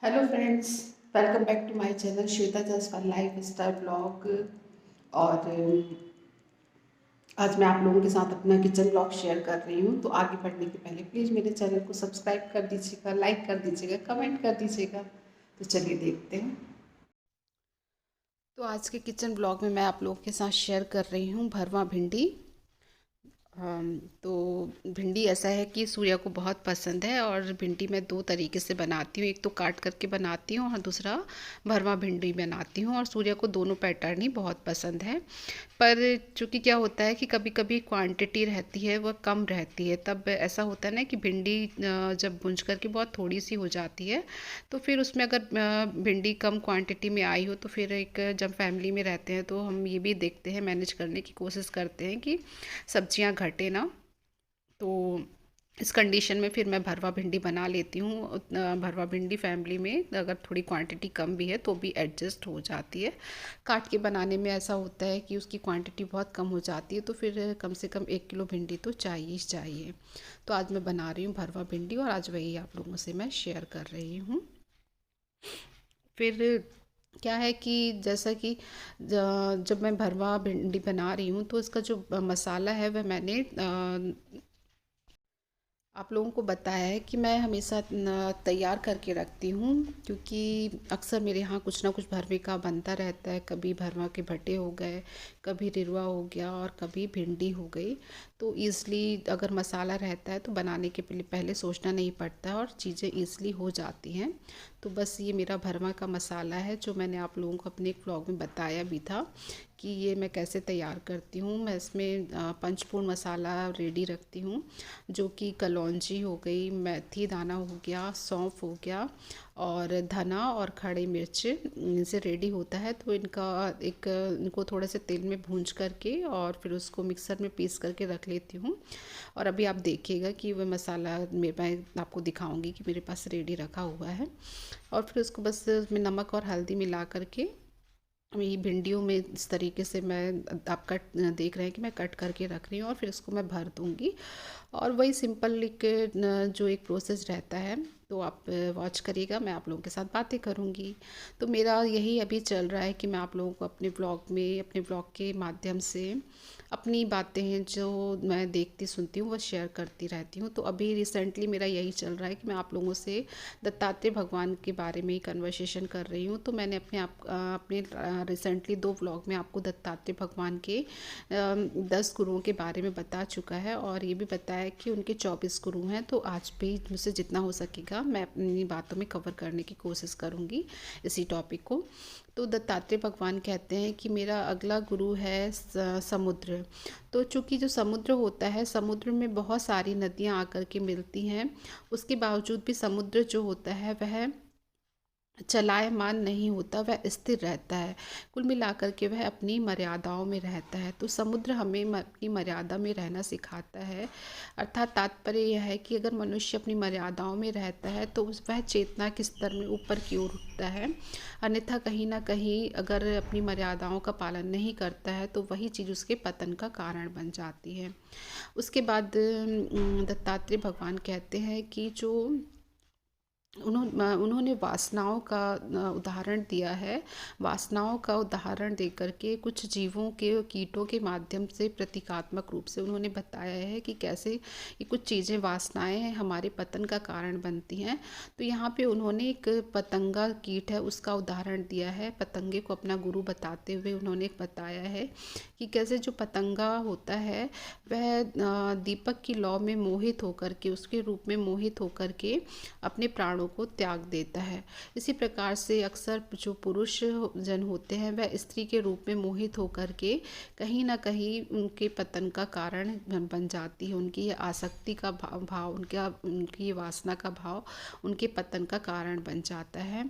Hello friends, welcome back to my channel Shweta Jaiswal lifestyle blog. और आज मैं आप लोगों के साथ अपना किचन ब्लॉग शेयर कर रही हूँ। तो आगे बढ़ने के पहले प्लीज़ मेरे चैनल को सब्सक्राइब कर दीजिएगा, लाइक कर दीजिएगा, कमेंट कर दीजिएगा। तो चलिए देखते हैं। तो आज के किचन ब्लॉग में मैं आप लोगों के साथ शेयर कर रही हूँ भरवा भिंडी। तो भिंडी ऐसा है कि सूर्या को बहुत पसंद है और भिंडी मैं दो तरीके से बनाती हूँ। एक तो काट करके बनाती हूँ और दूसरा भरवा भिंडी बनाती हूँ, और सूर्या को दोनों पैटर्न ही बहुत पसंद है। पर चूँकि क्या होता है कि कभी कभी क्वांटिटी रहती है वह कम रहती है, तब ऐसा होता है ना कि भिंडी जब भूंज करके बहुत थोड़ी सी हो जाती है, तो फिर उसमें अगर भिंडी कम क्वांटिटी में आई हो तो फिर एक जब फैमिली में रहते हैं तो हम ये भी देखते हैं, मैनेज करने की कोशिश करते हैं कि सब्जियां घटे ना। तो इस कंडीशन में फिर मैं भरवा भिंडी बना लेती हूँ। भरवा भिंडी फैमिली में अगर थोड़ी क्वांटिटी कम भी है तो भी एडजस्ट हो जाती है। काट के बनाने में ऐसा होता है कि उसकी क्वांटिटी बहुत कम हो जाती है, तो फिर कम से कम 1 किलो भिंडी तो चाहिए ही चाहिए। तो आज मैं बना रही हूँ भरवा भिंडी और आज वही आप लोगों से मैं शेयर कर रही हूँ। फिर क्या है कि जैसा कि जब मैं भरवा भिंडी बना रही हूँ तो इसका जो मसाला है वह मैंने आप लोगों को बताया है कि मैं हमेशा तैयार करके रखती हूँ, क्योंकि अक्सर मेरे यहाँ कुछ ना कुछ भरवे का बनता रहता है। कभी भरवा के भट्टे हो गए, कभी रिरवा हो गया और कभी भिंडी हो गई। तो ईज़िली अगर मसाला रहता है तो बनाने के पहले पहले सोचना नहीं पड़ता है और चीज़ें ईज़िली हो जाती हैं। तो बस ये मेरा भरवा का मसाला है जो मैंने आप लोगों को अपने एक व्लॉग में बताया भी था कि ये मैं कैसे तैयार करती हूँ। मैं इसमें पंचफूर्ण मसाला रेडी रखती हूँ, जो कि कलौंजी हो गई, मेथी दाना हो गया, सौंफ हो गया और धना और खड़े मिर्च इनसे रेडी होता है। तो इनको थोड़े से तेल में भूंज करके और फिर उसको मिक्सर में पीस करके रख लेती हूँ। और अभी आप देखिएगा कि वह मसाला मैं आपको दिखाऊंगी कि मेरे पास रेडी रखा हुआ है। और फिर उसको बस उसमें नमक और हल्दी मिला करके ये भिंडियों में इस तरीके से मैं आप कट देख रहे हैं कि मैं कट करके रख रही हूँ और फिर इसको मैं भर दूँगी। और वही सिंपल एक जो एक प्रोसेस रहता है, तो आप वॉच करिएगा, मैं आप लोगों के साथ बातें करूँगी। तो मेरा यही अभी चल रहा है कि मैं आप लोगों को अपने ब्लॉग के माध्यम से अपनी बातें हैं जो मैं देखती सुनती हूँ वह शेयर करती रहती हूँ। तो अभी रिसेंटली मेरा यही चल रहा है कि मैं आप लोगों से दत्तात्रेय भगवान के बारे में ही कन्वर्सेशन कर रही हूँ। तो मैंने अपने रिसेंटली 2 व्लॉग में आपको दत्तात्रेय भगवान के 10 गुरुओं के बारे में बता चुका है और ये भी बताया कि उनके 24 गुरु हैं। तो आज भी मुझसे जितना हो सकेगा मैं अपनी बातों में कवर करने की कोशिश करूँगी इसी टॉपिक को। तो दत्तात्रेय भगवान कहते हैं कि मेरा अगला गुरु है समुद्र। तो चूँकि जो समुद्र होता है, समुद्र में बहुत सारी नदियाँ आकर के मिलती हैं, उसके बावजूद भी समुद्र जो होता है वह चलायमान नहीं होता, वह स्थिर रहता है। कुल मिलाकर के वह अपनी मर्यादाओं में रहता है। तो समुद्र हमें अपनी मर्यादा में रहना सिखाता है। अर्थात तात्पर्य यह है कि अगर मनुष्य अपनी मर्यादाओं में रहता है तो वह चेतना के स्तर में ऊपर की ओर उठता है। अन्यथा कहीं ना कहीं अगर अपनी मर्यादाओं का पालन नहीं करता है तो वही चीज़ उसके पतन का कारण बन जाती है। उसके बाद दत्तात्रेय भगवान कहते हैं कि जो उन्होंने वासनाओं का उदाहरण दिया है। वासनाओं का उदाहरण देकर के कुछ जीवों के, कीटों के माध्यम से प्रतीकात्मक रूप से उन्होंने बताया है कि कैसे ये कुछ चीज़ें, वासनाएं हैं, हमारे पतन का कारण बनती हैं। तो यहाँ पे उन्होंने एक पतंगा कीट है उसका उदाहरण दिया है। पतंगे को अपना गुरु बताते हुए उन्होंने बताया है कि कैसे जो पतंगा होता है वह दीपक की लौ में मोहित होकर के, उसके रूप में मोहित होकर के अपने प्राणों को त्याग देता है। इसी प्रकार से अक्सर जो पुरुष जन होते हैं वह स्त्री के रूप में मोहित होकर के कहीं ना कहीं उनके पतन का कारण बन जाती है। उनकी ये आसक्ति का भाव, उनकी ये वासना का भाव उनके पतन का कारण बन जाता है।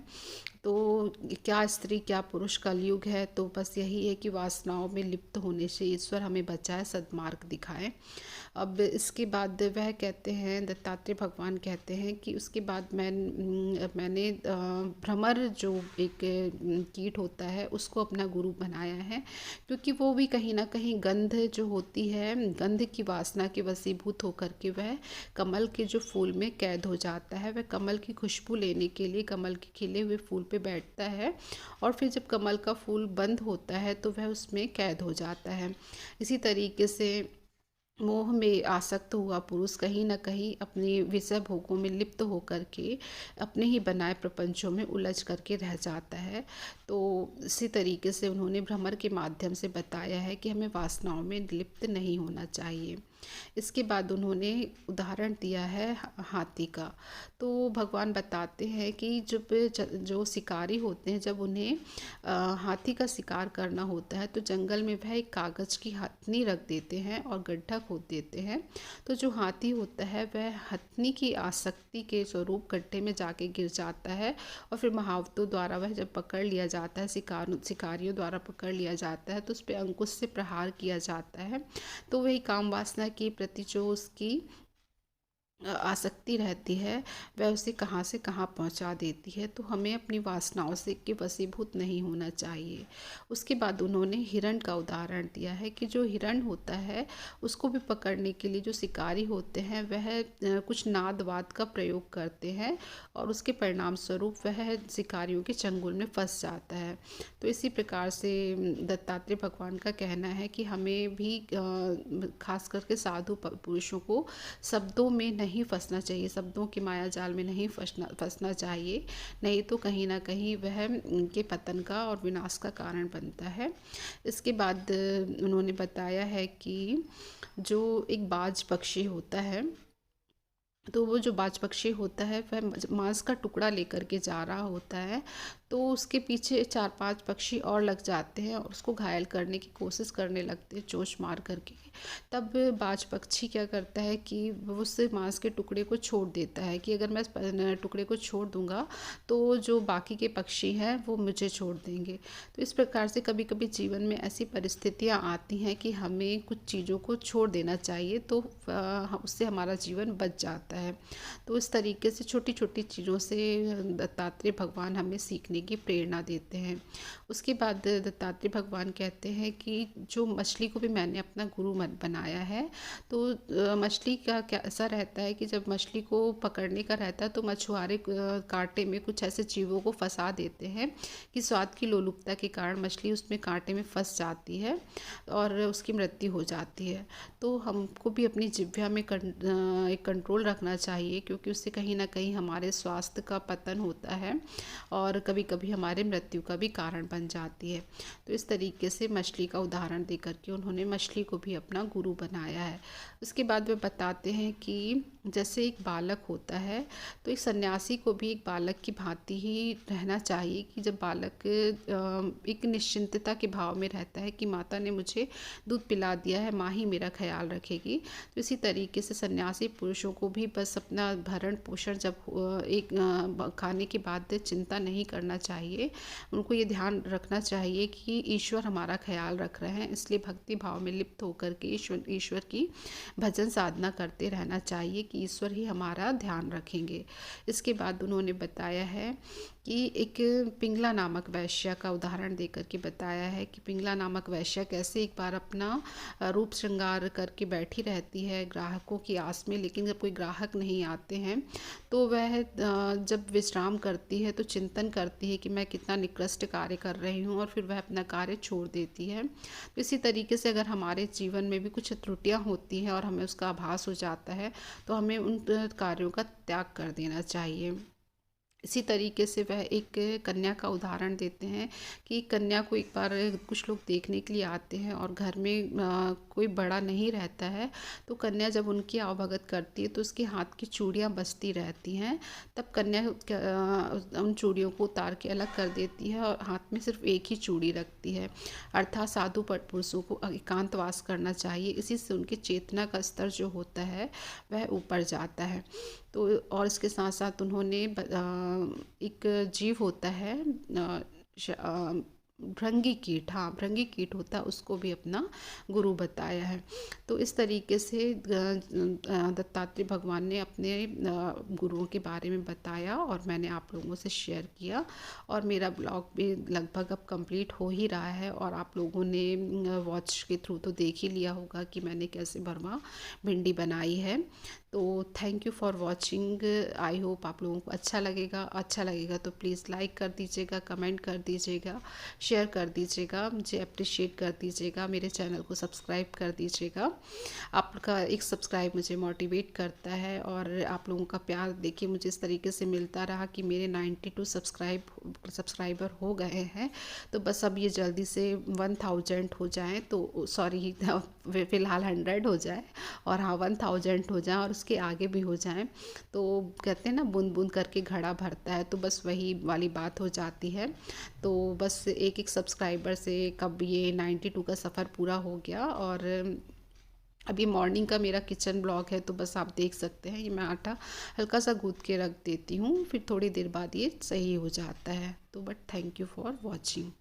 तो क्या स्त्री क्या पुरुष कलयुग है, तो बस यही है कि वासनाओं में लिप्त होने से ईश्वर हमें बचाए, सद्मार्ग दिखाए। अब इसके बाद वह कहते हैं, दत्तात्रेय भगवान कहते हैं कि उसके बाद मैंने भ्रमर जो एक कीट होता है उसको अपना गुरु बनाया है, क्योंकि वो भी कहीं ना कहीं गंध जो होती है, गंध की वासना के वशीभूत होकर के वह कमल के जो फूल में कैद हो जाता है। वह कमल की खुशबू लेने के लिए कमल के खिले हुए फूल पे बैठता है, और फिर जब कमल का फूल बंद होता है तो वह उसमें कैद हो जाता है। इसी तरीके से मोह में आसक्त हुआ पुरुष कहीं न कहीं अपने विषय भोगों में लिप्त होकर के अपने ही बनाए प्रपंचों में उलझ करके रह जाता है। तो इसी तरीके से उन्होंने भ्रमर के माध्यम से बताया है कि हमें वासनाओं में लिप्त नहीं होना चाहिए। इसके बाद उन्होंने उदाहरण दिया है हाथी का। तो भगवान बताते हैं कि जब जो शिकारी होते हैं, जब उन्हें हाथी का शिकार करना होता है तो जंगल में वह एक कागज़ की हथनी रख देते हैं और गड्ढा खोद देते हैं। तो जो हाथी होता है वह हथनी की आसक्ति के स्वरूप गड्ढे में जाके गिर जाता है, और फिर महावतों द्वारा वह जब पकड़ लिया जाता है, शिकारियों द्वारा पकड़ लिया जाता है, तो उस पर अंकुश से प्रहार किया जाता है। तो वही काम वासना के प्रति जो उसकी आसक्ति रहती है, वह उसे कहाँ से कहाँ पहुँचा देती है। तो हमें अपनी वासनाओं से के वशीभूत नहीं होना चाहिए। उसके बाद उन्होंने हिरण का उदाहरण दिया है कि जो हिरण होता है उसको भी पकड़ने के लिए जो शिकारी होते हैं वह कुछ नाद वाद का प्रयोग करते हैं, और उसके परिणाम स्वरूप वह शिकारियों के चंगुल में फंस जाता है। तो इसी प्रकार से दत्तात्रेय भगवान का कहना है कि हमें भी खास करके साधु पुरुषों को शब्दों में नहीं फंसना चाहिए, शब्दों की माया जाल में नहीं फंसना चाहिए, नहीं तो कहीं ना कहीं वह उनके पतन का और विनाश का कारण बनता है। इसके बाद उन्होंने बताया है कि जो एक बाज पक्षी होता है, तो वो जो बाज पक्षी होता है वह मांस का टुकड़ा लेकर के जा रहा होता है, तो उसके पीछे 4-5 पक्षी और लग जाते हैं और उसको घायल करने की कोशिश करने लगते हैं चोंच मार करके। तब बाज पक्षी क्या करता है कि वो उस मांस के टुकड़े को छोड़ देता है कि अगर मैं इस टुकड़े को छोड़ दूंगा तो जो बाकी के पक्षी हैं वो मुझे छोड़ देंगे। तो इस प्रकार से कभी कभी जीवन में ऐसी परिस्थितियाँ आती हैं कि हमें कुछ चीज़ों को छोड़ देना चाहिए, तो उससे हमारा जीवन बच जाता है। तो इस तरीके से छोटी छोटी चीज़ों से दत्तात्रेय भगवान हमें सीखने की प्रेरणा देते हैं। उसके बाद दत्तात्रेय भगवान कहते हैं कि जो मछली को भी मैंने अपना गुरु बनाया है। तो मछली का क्या ऐसा रहता है कि जब मछली को पकड़ने का रहता है तो मछुआरे कांटे में कुछ ऐसे जीवों को फंसा देते हैं कि स्वाद की लोलुपता के कारण मछली उसमें कांटे में फंस जाती है और उसकी मृत्यु हो जाती है। तो हमको भी अपनी जिह्वा में एक कंट्रोल रखना चाहिए, क्योंकि उससे कहीं ना कहीं हमारे स्वास्थ्य का पतन होता है और कभी कभी हमारे मृत्यु का भी कारण बन जाती है। तो इस तरीके से मछली का उदाहरण दे करके उन्होंने मछली को भी अपना गुरु बनाया है। उसके बाद वे बताते हैं कि जैसे एक बालक होता है तो एक सन्यासी को भी एक बालक की भांति ही रहना चाहिए, कि जब बालक एक निश्चिंतता के भाव में रहता है कि माता ने मुझे दूध पिला दिया है, माँ ही मेरा ख्याल रखेगी। तो इसी तरीके से सन्यासी पुरुषों को भी बस अपना भरण पोषण जब एक खाने के बाद चिंता नहीं करना चाहिए, उनको ये ध्यान रखना चाहिए कि ईश्वर हमारा ख्याल रख रहे हैं, इसलिए भक्ति भाव में लिप्त होकर के ईश्वर की भजन साधना करते रहना चाहिए कि ईश्वर ही हमारा ध्यान रखेंगे। इसके बाद उन्होंने बताया है कि एक पिंगला नामक वैश्या का उदाहरण देकर के बताया है कि पिंगला नामक वैश्या कैसे एक बार अपना रूप श्रृंगार करके बैठी रहती है ग्राहकों की आस में, लेकिन जब कोई ग्राहक नहीं आते हैं तो वह जब विश्राम करती है तो चिंतन करती है कि मैं कितना निकृष्ट कार्य कर रही हूँ, और फिर वह अपना कार्य छोड़ देती है। तो इसी तरीके से अगर हमारे जीवन में भी कुछ त्रुटियाँ होती हैं और हमें उसका आभास हो जाता है तो हमें उन कार्यों का त्याग कर देना चाहिए। इसी तरीके से वह एक कन्या का उदाहरण देते हैं कि कन्या को एक बार कुछ लोग देखने के लिए आते हैं और घर में कोई बड़ा नहीं रहता है, तो कन्या जब उनकी आवभगत करती है तो उसके हाथ की चूड़ियाँ बचती रहती हैं। तब कन्या उन चूड़ियों को उतार के अलग कर देती है और हाथ में सिर्फ एक ही चूड़ी रखती है। अर्थात साधु पुरुषों को एकांतवास करना चाहिए, इसी से उनकी चेतना का स्तर जो होता है वह ऊपर जाता है। तो और इसके साथ साथ उन्होंने एक जीव होता है भृंगी कीट, हाँ भृंगी कीट होता है, उसको भी अपना गुरु बताया है। तो इस तरीके से दत्तात्रेय भगवान ने अपने गुरुओं के बारे में बताया और मैंने आप लोगों से शेयर किया। और मेरा ब्लॉग भी लगभग अब कंप्लीट हो ही रहा है और आप लोगों ने वॉच के थ्रू तो देख ही लिया होगा कि मैंने कैसे भरवा भिंडी बनाई है। तो thank you for watching. I hope आप लोगों को अच्छा लगेगा तो प्लीज़ लाइक कर दीजिएगा, कमेंट कर दीजिएगा, शेयर कर दीजिएगा, मुझे अप्रिशिएट कर दीजिएगा, मेरे चैनल को सब्सक्राइब कर दीजिएगा। आपका एक सब्सक्राइब मुझे मोटिवेट करता है और आप लोगों का प्यार देखिए मुझे इस तरीके से मिलता रहा कि मेरे 92 सब्सक्राइबर हो गए हैं। तो बस अब ये जल्दी से 1000 हो जाएं, तो सॉरी फ़िलहाल 100 हो जाए और हाँ 1000 हो जाए और उसके आगे भी हो जाएं। तो कहते हैं ना बूंद बूंद करके घड़ा भरता है, तो बस वही वाली बात हो जाती है। तो बस एक एक सब्सक्राइबर से कब ये 92 का सफ़र पूरा हो गया। और अभी मॉर्निंग का मेरा किचन ब्लॉग है, तो बस आप देख सकते हैं ये मैं आटा हल्का सा गूँथ के रख देती हूँ, फिर थोड़ी देर बाद ये सही हो जाता है। तो but thank you for watching.